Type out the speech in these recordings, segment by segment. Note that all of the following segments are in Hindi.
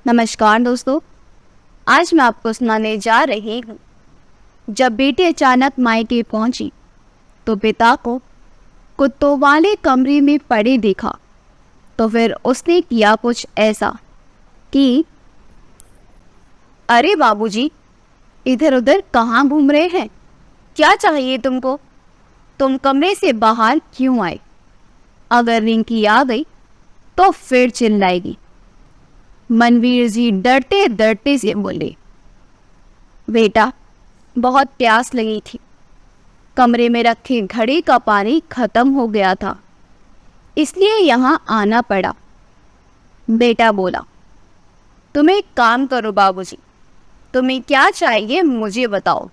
नमस्कार दोस्तों, आज मैं आपको सुनाने जा रही हूँ। जब बेटी अचानक मायके पहुंची तो पिता को कुत्तों वाले कमरे में पड़े देखा। तो फिर उसने किया कुछ ऐसा कि अरे बाबूजी, इधर उधर कहाँ घूम रहे हैं? क्या चाहिए तुमको? तुम कमरे से बाहर क्यों आए? अगर रिंकी आ गई तो फिर चिल्लाएगी। मनवीर जी डरते डरते से बोले, बेटा, बहुत प्यास लगी थी। कमरे में रखे घड़े का पानी खत्म हो गया था, इसलिए यहाँ आना पड़ा। बेटा बोला, तुम एक काम करो बाबूजी, तुम्हें क्या चाहिए मुझे बताओ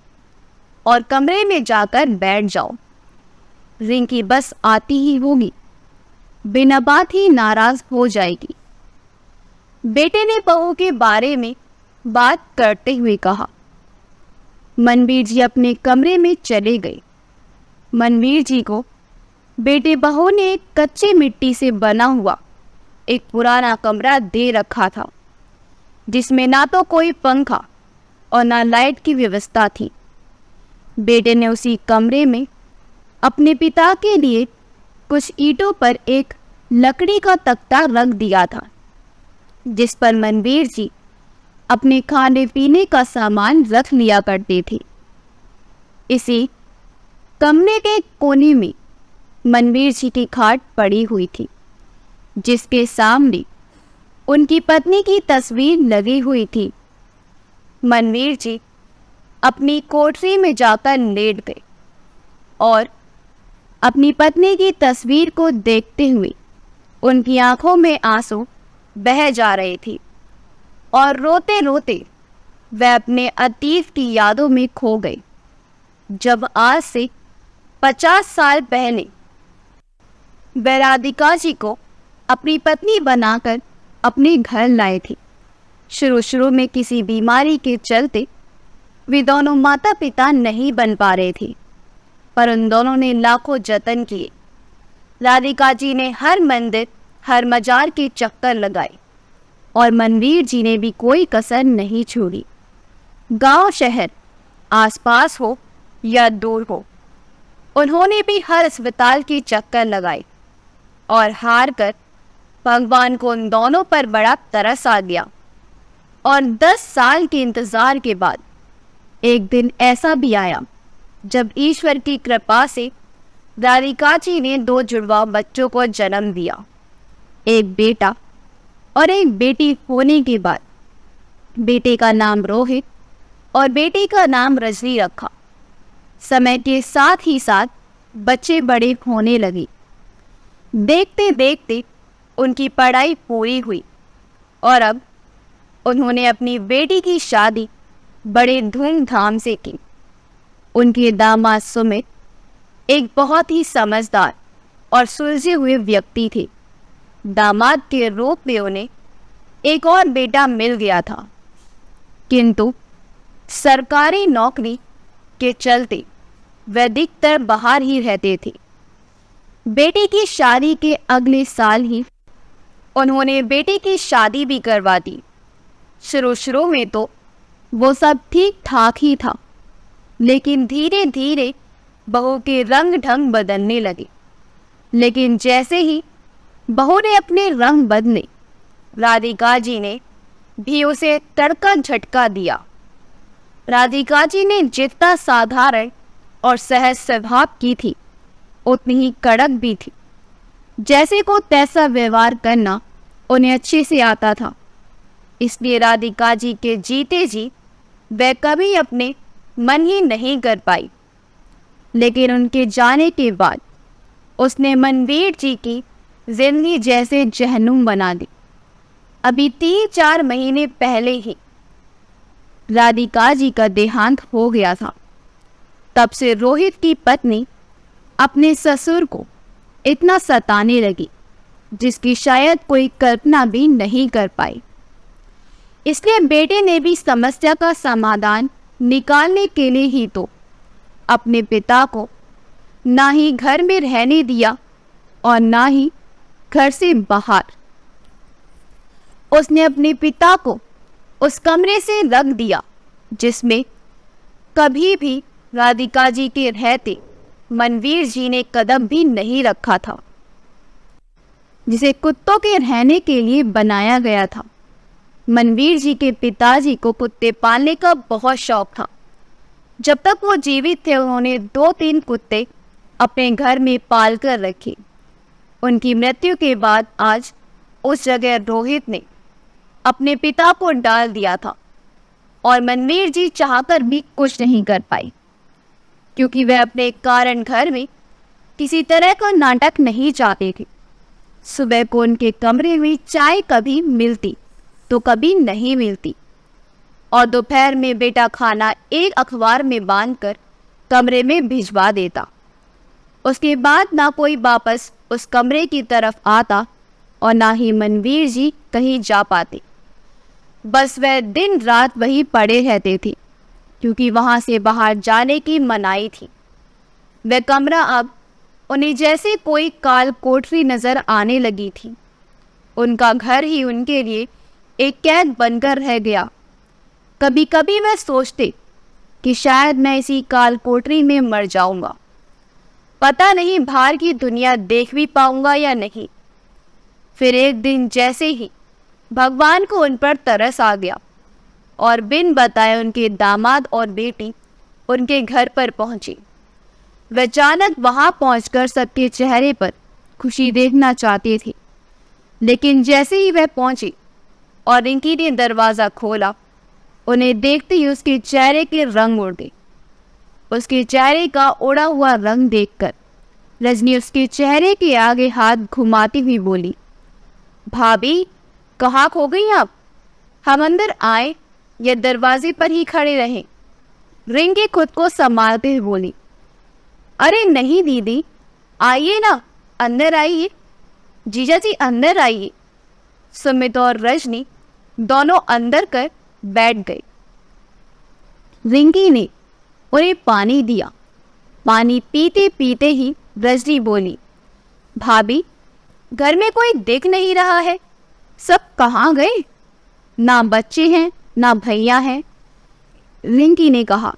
और कमरे में जाकर बैठ जाओ। रिंकी बस आती ही होगी, बिना बात ही नाराज हो जाएगी। बेटे ने बहू के बारे में बात करते हुए कहा। मनवीर जी अपने कमरे में चले गए। मनवीर जी को बेटे बहू ने एक कच्चे मिट्टी से बना हुआ एक पुराना कमरा दे रखा था, जिसमें ना तो कोई पंखा और ना लाइट की व्यवस्था थी। बेटे ने उसी कमरे में अपने पिता के लिए कुछ ईंटों पर एक लकड़ी का तख्ता रख दिया था, जिस पर मनवीर जी अपने खाने पीने का सामान रख लिया करते थे। इसी कमरे के कोने में मनवीर जी की खाट पड़ी हुई थी, जिसके सामने उनकी पत्नी की तस्वीर लगी हुई थी। मनवीर जी अपनी कोठरी में जाकर लेट गए और अपनी पत्नी की तस्वीर को देखते हुए उनकी आंखों में आंसू बह जा रही थी और रोते रोते वह अपने अतीत की यादों में खो गए, जब आज से 50 साल पहले वह राधिका जी को अपनी पत्नी बनाकर अपने घर लाए थे। शुरू में किसी बीमारी के चलते वे दोनों माता पिता नहीं बन पा रहे थे, पर उन दोनों ने लाखों जतन किए। राधिका जी ने हर मंदिर हर मजार के चक्कर लगाए और मनवीर जी ने भी कोई कसर नहीं छोड़ी। गांव शहर आसपास हो या दूर हो, उन्होंने भी हर अस्पताल के चक्कर लगाए और हार कर भगवान को उन दोनों पर बड़ा तरस आ गया। और 10 साल के इंतजार के बाद एक दिन ऐसा भी आया जब ईश्वर की कृपा से राधिका जी ने 2 जुड़वा बच्चों को जन्म दिया, एक बेटा और एक बेटी होने के बाद बेटे का नाम रोहित और बेटी का नाम रजनी रखा। समय के साथ ही साथ बच्चे बड़े होने लगे। देखते देखते उनकी पढ़ाई पूरी हुई और अब उन्होंने अपनी बेटी की शादी बड़े धूमधाम से की। उनके दामाद सुमित एक बहुत ही समझदार और सुलझे हुए व्यक्ति थे। दामाद के रूप में उन्हें एक और बेटा मिल गया था, किंतु सरकारी नौकरी के चलते वह अधिकतर बाहर ही रहते थे। बेटी की शादी के अगले साल ही उन्होंने बेटी की शादी भी करवा दी। शुरू में तो वो सब ठीक ठाक ही था, लेकिन धीरे धीरे बहू के रंग ढंग बदलने लगे। लेकिन जैसे ही बहू ने अपने रंग बदले, राधिका जी ने भी उसे तड़का झटका दिया। राधिका जी ने जितना साधारण और सहज स्वभाव की थी, उतनी ही कड़क भी थी। जैसे को तैसा व्यवहार करना उन्हें अच्छे से आता था, इसलिए राधिका जी के जीते जी वह कभी अपने मन ही नहीं कर पाई। लेकिन उनके जाने के बाद उसने मनवीर जी की जिंदगी जैसे जहन्नुम बना दी। अभी 3-4 महीने पहले ही राधिका जी का देहांत हो गया था। तब से रोहित की पत्नी अपने ससुर को इतना सताने लगी, जिसकी शायद कोई कल्पना भी नहीं कर पाई। इसलिए बेटे ने भी समस्या का समाधान निकालने के लिए ही तो अपने पिता को ना ही घर में रहने दिया और ना ही घर से बाहर। उसने अपने पिता को उस कमरे से रख दिया जिसमें कभी भी राधिका जी के रहते मनवीर जी ने कदम भी नहीं रखा था, जिसे कुत्तों के रहने के लिए बनाया गया था। मनवीर जी के पिताजी को कुत्ते पालने का बहुत शौक था। जब तक वो जीवित थे उन्होंने 2-3 कुत्ते अपने घर में पाल कर रखे। उनकी मृत्यु के बाद आज उस जगह रोहित ने अपने पिता को डाल दिया था और मनवीर जी चाहकर भी कुछ नहीं कर पाई, क्योंकि वह अपने कारण घर में किसी तरह का नाटक नहीं चाहते थे। सुबह को उनके कमरे में चाय कभी मिलती तो कभी नहीं मिलती और दोपहर में बेटा खाना एक अखबार में बांधकर कमरे में भिजवा देता। उसके बाद ना कोई वापस उस कमरे की तरफ आता और ना ही मनवीर जी कहीं जा पाते। बस वह दिन रात वहीं पड़े रहते थे, क्योंकि वहां से बाहर जाने की मनाही थी। वह कमरा अब उन्हें जैसे कोई काल कोठरी नजर आने लगी थी। उनका घर ही उनके लिए एक कैद बनकर रह गया। कभी कभी वह सोचते कि शायद मैं इसी काल कोठरी में मर जाऊंगा। पता नहीं बाहर की दुनिया देख भी पाऊंगा या नहीं। फिर एक दिन जैसे ही भगवान को उन पर तरस आ गया और बिन बताए उनके दामाद और बेटी उनके घर पर पहुंची। वह अचानक वहां पहुंचकर सबके चेहरे पर खुशी देखना चाहते थे, लेकिन जैसे ही वह पहुंची और रिंकी ने दरवाज़ा खोला, उन्हें देखते ही उसके चेहरे के रंग उड़ गए। उसके चेहरे का उड़ा हुआ रंग देखकर रजनी उसके चेहरे के आगे हाथ घुमाती हुई बोली, भाभी कहाँ खो गई आप? हम अंदर आए या दरवाजे पर ही खड़े रहे? रिंकी खुद को संभालते हुए बोली, अरे नहीं दीदी, आइए ना, अंदर आइए, जीजा जी अंदर आइए। सुमित और रजनी दोनों अंदर कर बैठ गए। रिंकी ने उन्हें पानी दिया। पानी पीते पीते ही रजनी बोली, भाभी घर में कोई दिख नहीं रहा है, सब कहाँ गए? ना बच्चे हैं ना भैया हैं। रिंकी ने कहा,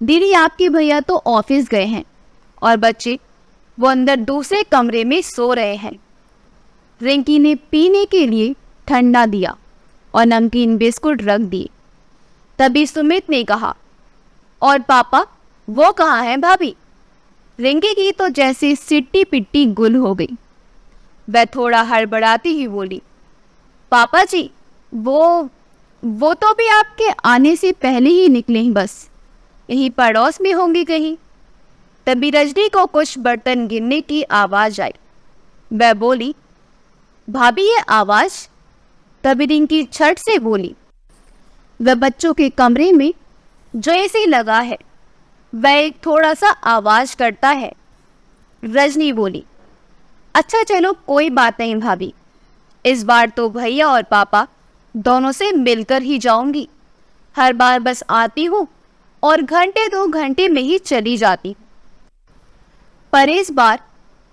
दीदी आपके भैया तो ऑफिस गए हैं और बच्चे वो अंदर दूसरे कमरे में सो रहे हैं। रिंकी ने पीने के लिए ठंडा दिया और नमकीन बिस्कुट रख दिए। तभी सुमित ने कहा, और पापा वो कहाँ हैं भाभी? रिंकी की तो जैसे सिट्टी पिट्टी गुल हो गई। वह थोड़ा हड़बड़ाती ही बोली, पापा जी वो तो भी आपके आने से पहले ही निकले ही, बस यहीं पड़ोस में होंगे कहीं। तभी रजनी को कुछ बर्तन गिरने की आवाज आई। वह बोली, भाभी ये आवाज? तभी रिंकी छट से बोली, वह बच्चों के कमरे में जो ऐसे लगा है वह एक थोड़ा सा आवाज करता है। रजनी बोली, अच्छा चलो कोई बात नहीं भाभी, इस बार तो भैया और पापा दोनों से मिलकर ही जाऊंगी। हर बार बस आती हूँ और घंटे 2 घंटे में ही चली जाती हूँ, पर इस बार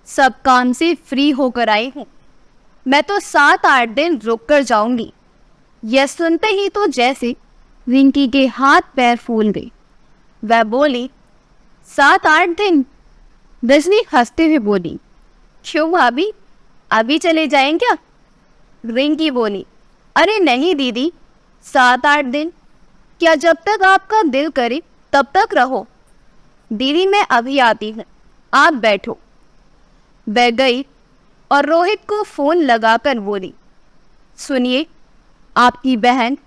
सब काम से फ्री होकर आई हूँ। मैं तो 7-8 दिन रुक कर जाऊंगी। यह सुनते ही तो जैसे रिंकी के हाथ पैर फूल गए। वह बोली, 7-8 दिन? रजनी हंसते हुए बोली, क्यों भाभी, अभी चले जाएं क्या? रिंकी बोली, अरे नहीं दीदी, 7-8 दिन क्या, जब तक आपका दिल करे तब तक रहो। दीदी मैं अभी आती हूँ, आप बैठो। वह गई और रोहित को फोन लगाकर बोली, सुनिए, आपकी बहन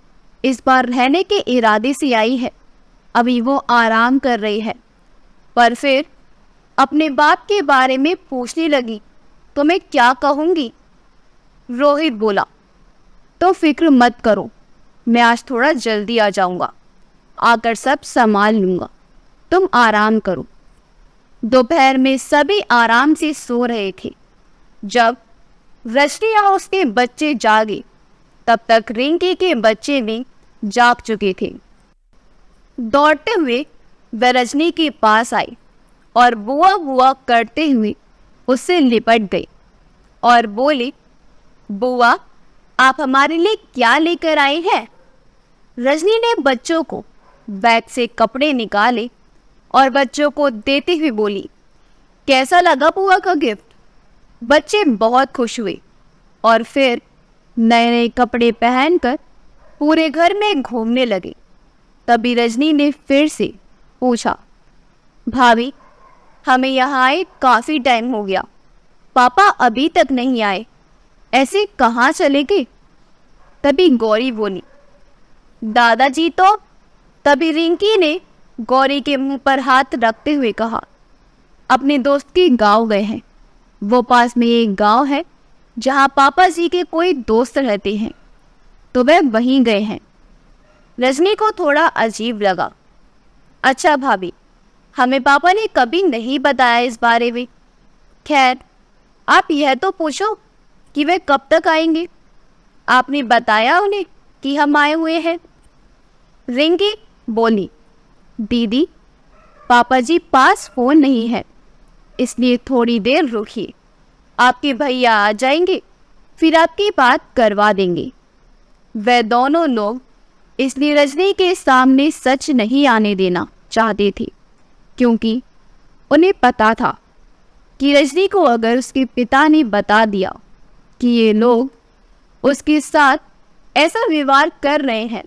इस बार रहने के इरादे से आई है। अभी वो आराम कर रही है, पर फिर अपने बाप के बारे में पूछने लगी तो मैं क्या कहूँगी? रोहित बोला, तो फिक्र मत करो, मैं आज थोड़ा जल्दी आ जाऊँगा, आकर सब संभाल लूँगा, तुम आराम करो। दोपहर में सभी आराम से सो रहे थे। जब रजनी और उसके बच्चे जागे तब तक रिंकी के बच्चे भी जाग चुके थे। दौड़ते हुए वह रजनी के पास आई और बुआ बुआ करते हुए उससे लिपट गई और बोली, बुआ आप हमारे लिए क्या लेकर आए हैं? रजनी ने बच्चों को बैग से कपड़े निकाले और बच्चों को देते हुए बोली, कैसा लगा बुआ का गिफ्ट? बच्चे बहुत खुश हुए और फिर नए नए कपड़े पहनकर पूरे घर में घूमने लगे। तभी रजनी ने फिर से पूछा, भाभी, हमें यहाँ आए काफ़ी टाइम हो गया, पापा अभी तक नहीं आए, ऐसे कहाँ चले गए? तभी गौरी बोली, दादाजी तो। तभी रिंकी ने गौरी के मुंह पर हाथ रखते हुए कहा, अपने दोस्त के गांव गए हैं। वो पास में एक गांव है जहां पापा जी के कोई दोस्त रहते हैं, तो वह वहीं गए हैं। रजनी को थोड़ा अजीब लगा। अच्छा भाभी, हमें पापा ने कभी नहीं बताया इस बारे में। खैर, आप यह तो पूछो कि वे कब तक आएंगे। आपने बताया उन्हें कि हम आए हुए हैं? रिंकी बोली, दीदी, पापा जी पास फोन नहीं है, इसलिए थोड़ी देर रुकिए, आपके भैया आ जाएंगे, फिर आपकी बात करवा देंगे। वह दोनों लोग इसलिए रजनी के सामने सच नहीं आने देना चाहते थे, क्योंकि उन्हें पता था कि रजनी को अगर उसके पिता ने बता दिया कि ये लोग उसके साथ ऐसा व्यवहार कर रहे हैं,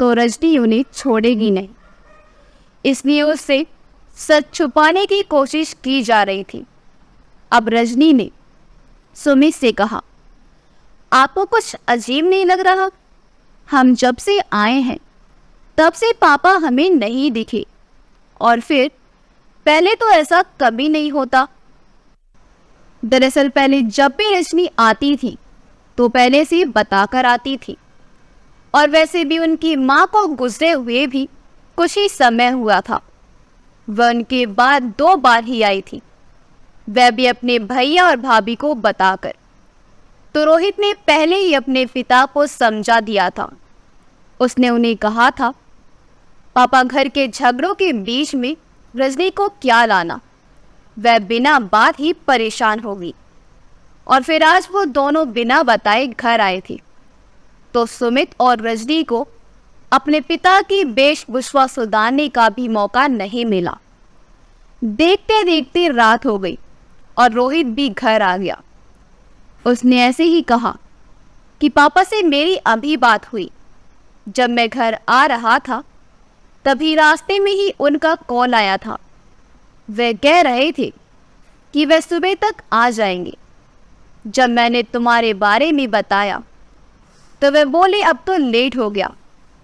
तो रजनी उन्हें छोड़ेगी नहीं। इसलिए उससे सच छुपाने की कोशिश की जा रही थी। अब रजनी ने सुमित से कहा, आपको कुछ अजीब नहीं लग रहा? हम जब से आए हैं तब से पापा हमें नहीं दिखे, और फिर पहले तो ऐसा कभी नहीं होता। दरअसल पहले जब भी रजनी आती थी तो पहले से बताकर आती थी, और वैसे भी उनकी माँ को गुजरे हुए भी कुछ ही समय हुआ था। वह उनके बाद 2 बार ही आई थी, वह भी अपने भैया और भाभी को बताकर। तो रोहित ने पहले ही अपने पिता को समझा दिया था। उसने उन्हें कहा था, पापा घर के झगड़ों के बीच में रजनी को क्या लाना, वह बिना बात ही परेशान होगी। और फिर आज वो दोनों बिना बताए घर आए थे, तो सुमित और रजनी को अपने पिता की वेशभूषा सुधारने का भी मौका नहीं मिला। देखते देखते रात हो गई और रोहित भी घर आ गया। उसने ऐसे ही कहा कि पापा से मेरी अभी बात हुई। जब मैं घर आ रहा था तभी रास्ते में ही उनका कॉल आया था। वे कह रहे थे कि वे सुबह तक आ जाएंगे। जब मैंने तुम्हारे बारे में बताया तो वे बोले, अब तो लेट हो गया,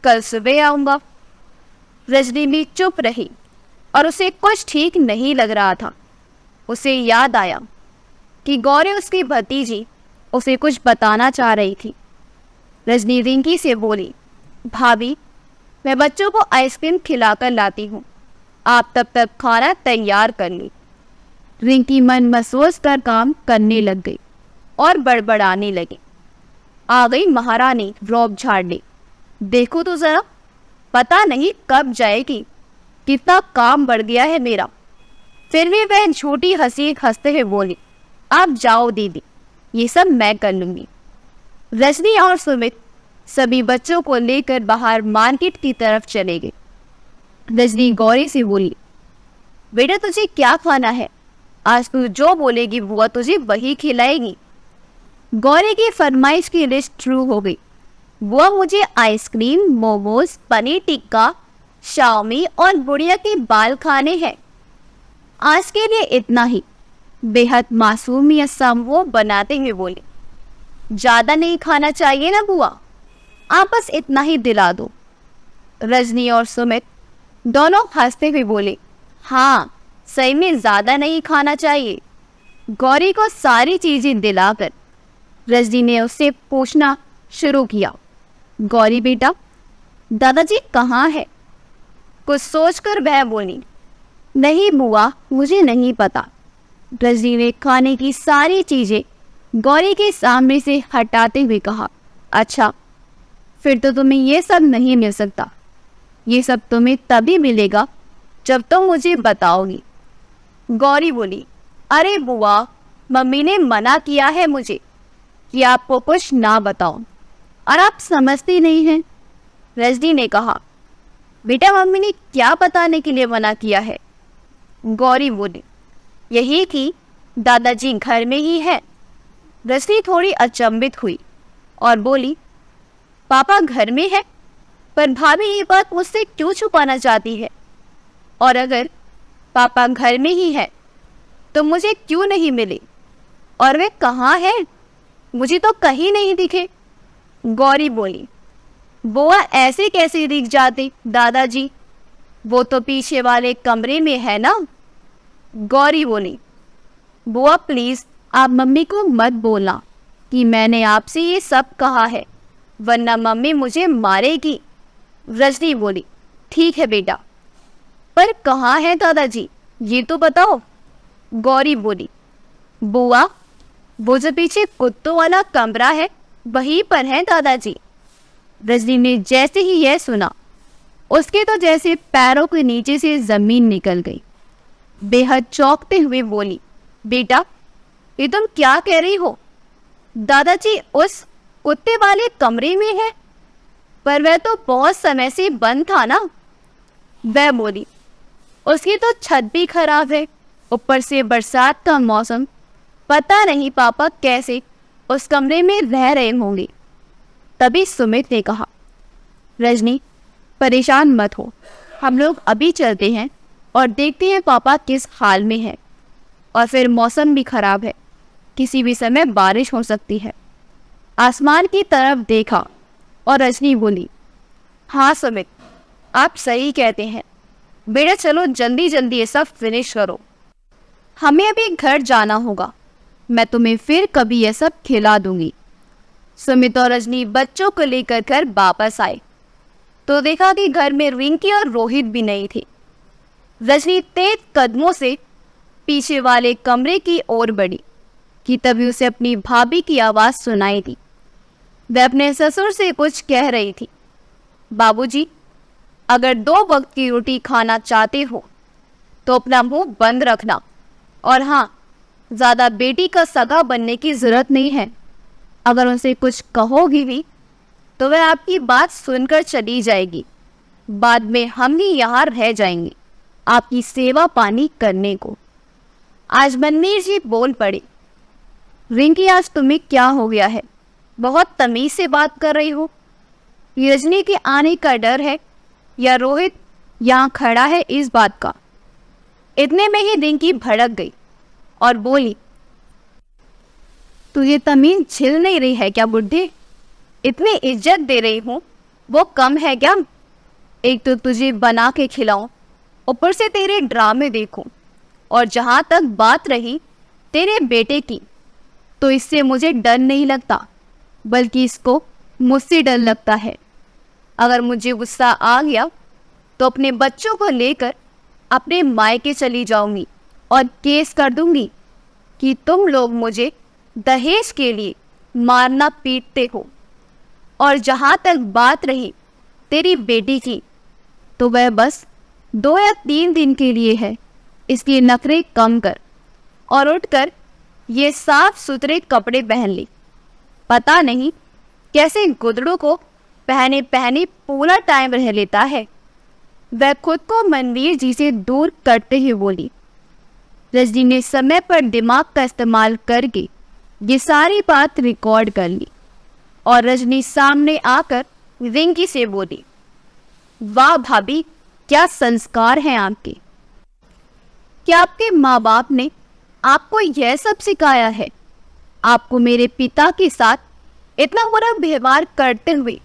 कल सुबह आऊँगा। रजनी भी चुप रही और उसे कुछ ठीक नहीं लग रहा था। उसे याद आया कि गौरी उसकी भतीजी उसे कुछ बताना चाह रही थी। रजनी रिंकी से बोली, भाभी, मैं बच्चों को आइसक्रीम खिलाकर लाती हूँ, आप तब तक खाना तैयार कर ली। रिंकी मन महसूस कर काम करने लग गई और बड़बड़ाने लगी। आ गई महारानी रौब झाड़ने। देखो तो जरा, पता नहीं कब जाएगी, कितना काम बढ़ गया है मेरा। फिर भी वह छोटी हंसी हंसते हुए बोली, आप जाओ दीदी, ये सब मैं कर लूंगी। रजनी और सुमित सभी बच्चों को लेकर बाहर मार्केट की तरफ चले गए। रजनी गौरी से बोली, बेटा तुझे क्या खाना है? आज तू जो बोलेगी बुआ तुझे वही खिलाएगी। गौरी की फरमाइश की लिस्ट शुरू हो गई। बुआ, मुझे आइसक्रीम, मोमोज, पनीर टिक्का, शाओमी और बुढ़िया के बाल खाने हैं। आज के लिए इतना ही, बेहद मासूमियत सा वो बनाते हुए बोले, ज्यादा नहीं खाना चाहिए ना बुआ, आप बस इतना ही दिला दो। रजनी और सुमित दोनों हंसते हुए बोले, हाँ सही में ज्यादा नहीं खाना चाहिए। गौरी को सारी चीजें दिलाकर रजनी ने उससे पूछना शुरू किया, गौरी बेटा, दादाजी कहाँ है? कुछ सोचकर वह बोली, नहीं बुआ, मुझे नहीं पता। रजनी ने खाने की सारी चीजें गौरी के सामने से हटाते हुए कहा, अच्छा फिर तो तुम्हें ये सब नहीं मिल सकता। ये सब तुम्हें तभी मिलेगा जब तुम मुझे बताओगी। गौरी बोली, अरे बुआ, मम्मी ने मना किया है मुझे। कि आपको कुछ ना बताऊं, और आप समझती नहीं हैं। रजनी ने कहा, बेटा मम्मी ने क्या बताने के लिए मना किया है? गौरी बोली, यही कि दादाजी घर में ही है। रजनी थोड़ी अचंभित हुई और बोली, पापा घर में है, पर भाभी ये बात मुझसे क्यों छुपाना चाहती है? और अगर पापा घर में ही है तो मुझे क्यों नहीं मिले? और वे कहाँ है? मुझे तो कहीं नहीं दिखे। गौरी बोली, बुआ ऐसे कैसे दिख जाते दादाजी? वो तो पीछे वाले कमरे में है ना। गौरी बोली, बुआ प्लीज आप मम्मी को मत बोलना कि मैंने आपसे ये सब कहा है, वरना मम्मी मुझे मारेगी। रजनी बोली, ठीक है बेटा, पर कहाँ है दादाजी ये तो बताओ। गौरी बोली, बुआ वो जो पीछे कुत्तों वाला कमरा है वहीं पर है दादाजी। रजनी ने जैसे ही यह सुना, उसके तो जैसे पैरों के नीचे से जमीन निकल गई। बेहद चौंकते हुए बोली, बेटा ये तुम क्या कह रही हो? दादाजी उस कुत्ते वाले कमरे में है? पर वह तो बहुत समय से बंद था ना। वह बोली, उसकी तो छत भी खराब है, ऊपर से बरसात का मौसम, पता नहीं पापा कैसे उस कमरे में रह रहे होंगे। तभी सुमित ने कहा, रजनी परेशान मत हो, हम लोग अभी चलते हैं और देखते हैं पापा किस हाल में है। और फिर मौसम भी खराब है, किसी भी समय बारिश हो सकती है। आसमान की तरफ देखा और रजनी बोली, हाँ सुमित आप सही कहते हैं, बेटा चलो जल्दी जल्दी ये सब फिनिश करो, हमें अभी घर जाना होगा। मैं तुम्हें फिर कभी ये सब खिला दूंगी। सुमित और रजनी बच्चों को लेकर घर वापस आए तो देखा कि घर में रिंकी और रोहित भी नहीं थे। रजनी तेज कदमों से पीछे वाले कमरे की ओर बढ़ी कि तभी उसे अपनी भाभी की आवाज़ सुनाई दी। वह अपने ससुर से कुछ कह रही थी। बाबूजी, अगर 2 वक्त की रोटी खाना चाहते हो तो अपना मुंह बंद रखना, और हाँ, ज़्यादा बेटी का सगा बनने की ज़रूरत नहीं है। अगर उनसे कुछ कहोगी भी तो वह आपकी बात सुनकर चली जाएगी। बाद में हम ही यहाँ रह जाएंगे आपकी सेवा पानी करने को। आज मनमीर जी बोल पड़े, रिंकी आज तुम्हें क्या हो गया है? बहुत तमीज से बात कर रही हो। रजनी के आने का डर है या रोहित यहाँ खड़ा है इस बात का? इतने में ही रिंकी भड़क गई और बोली, तुझे तमीज झिल नहीं रही है क्या बुढ़े? इतनी इज्जत दे रही हूँ, वो कम है क्या? एक तो तुझे बना के खिलाऊं, ऊपर से तेरे ड्रामे देखूं, और जहाँ तक बात रही तेरे बेटे की, तो इससे मुझे डर नहीं लगता, बल्कि इसको मुझसे डर लगता है। अगर मुझे गुस्सा आ गया तो अपने बच्चों को लेकर अपने मायके चली जाऊंगी और केस कर दूंगी कि तुम लोग मुझे दहेज के लिए मारना पीटते हो। और जहाँ तक बात रही तेरी बेटी की, तो वह बस 2 या 3 दिन के लिए है, इसलिए नखरे कम कर और उठकर ये साफ सुथरे कपड़े पहन ले। पता नहीं कैसे गुदड़ों को पहने पहने पूरा टाइम रह लेता है। वह खुद को मनवीर जी से दूर करते हुए बोली। रजनी ने समय पर दिमाग का इस्तेमाल करके ये सारी बात रिकॉर्ड कर ली और रजनी सामने आकर रिंकी से बोली, वाह भाभी, क्या संस्कार हैं आपके। क्या आपके माँ बाप ने आपको यह सब सिखाया है? आपको मेरे पिता के साथ इतना बुरा व्यवहार करते हुए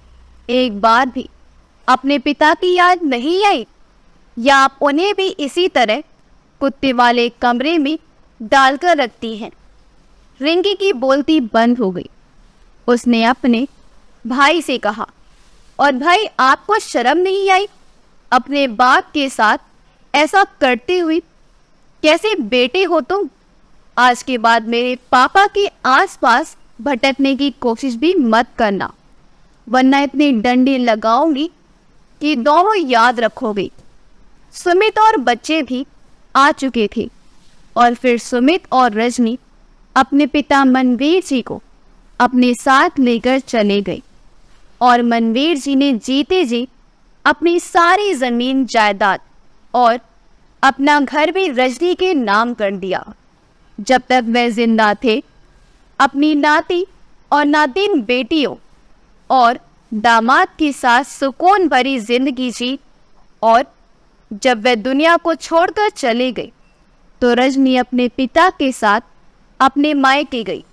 एक बार भी अपने पिता की याद नहीं आई? या आप उन्हें भी इसी तरह कुत्ते वाले कमरे में डालकर रखती हैं? रिंकी की बोलती बंद हो गई। उसने अपने भाई से कहा, और भाई आपको शर्म नहीं आई अपने बाप के साथ ऐसा करते हुए? कैसे बेटे हो तुम? आज के बाद मेरे पापा के आसपास भटकने की कोशिश भी मत करना, वरना इतनी डंडी लगाऊंगी कि दोनों याद रखोगे। सुमित और बच्चे भी आ चुके थे और फिर सुमित और रजनी अपने पिता मनवीर जी को अपने साथ लेकर चले गए और मनवीर जी ने जीते जी अपनी सारी जमीन जायदाद और अपना घर भी रजनी के नाम कर दिया। जब तक वह जिंदा थे अपनी नाती और नातिन बेटियों और दामाद के साथ सुकून भरी जिंदगी जी, और जब वह दुनिया को छोड़कर चले गए तो रजनी अपने पिता के साथ अपने मायके गई।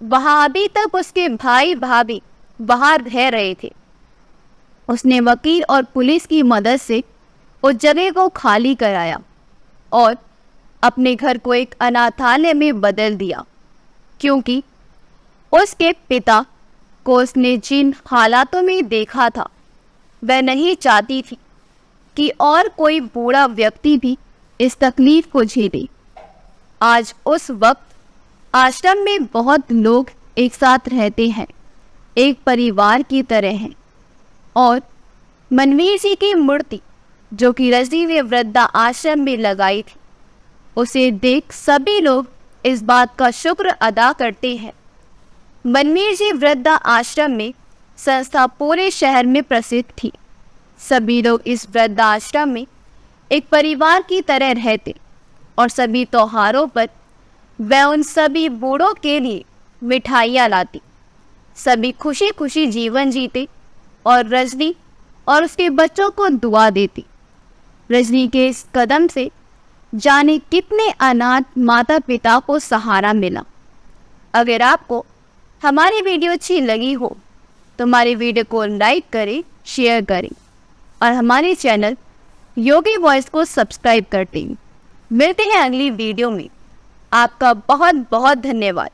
वहां अभी तक उसके भाई भाभी बाहर रह रहे थे। उसने वकील और पुलिस की मदद से उस जगह को खाली कराया और अपने घर को एक अनाथालय में बदल दिया, क्योंकि उसके पिता को उसने जिन हालातों में देखा था वह नहीं चाहती थी कि और कोई बूढ़ा व्यक्ति भी इस तकलीफ को झेले। आज उस वक्त आश्रम में बहुत लोग एक साथ रहते हैं, एक परिवार की तरह हैं, और मनवीर जी की मूर्ति जो कि रजनी ने वृद्धा आश्रम में लगाई थी, उसे देख सभी लोग इस बात का शुक्र अदा करते हैं। मनवीर जी वृद्धा आश्रम में संस्था पूरे शहर में प्रसिद्ध थी। सभी लोग इस वृद्धा आश्रम में एक परिवार की तरह रहते और सभी त्योहारों पर वह उन सभी बूढ़ों के लिए मिठाइयाँ लाती। सभी खुशी खुशी जीवन जीते और रजनी और उसके बच्चों को दुआ देती। रजनी के इस कदम से जाने कितने अनाथ माता पिता को सहारा मिला। अगर आपको हमारी वीडियो अच्छी लगी हो तो हमारी वीडियो को लाइक करें, शेयर करें और हमारे चैनल योगी वॉइस को सब्सक्राइब करते हैं। मिलते हैं अगली वीडियो में। आपका बहुत बहुत धन्यवाद।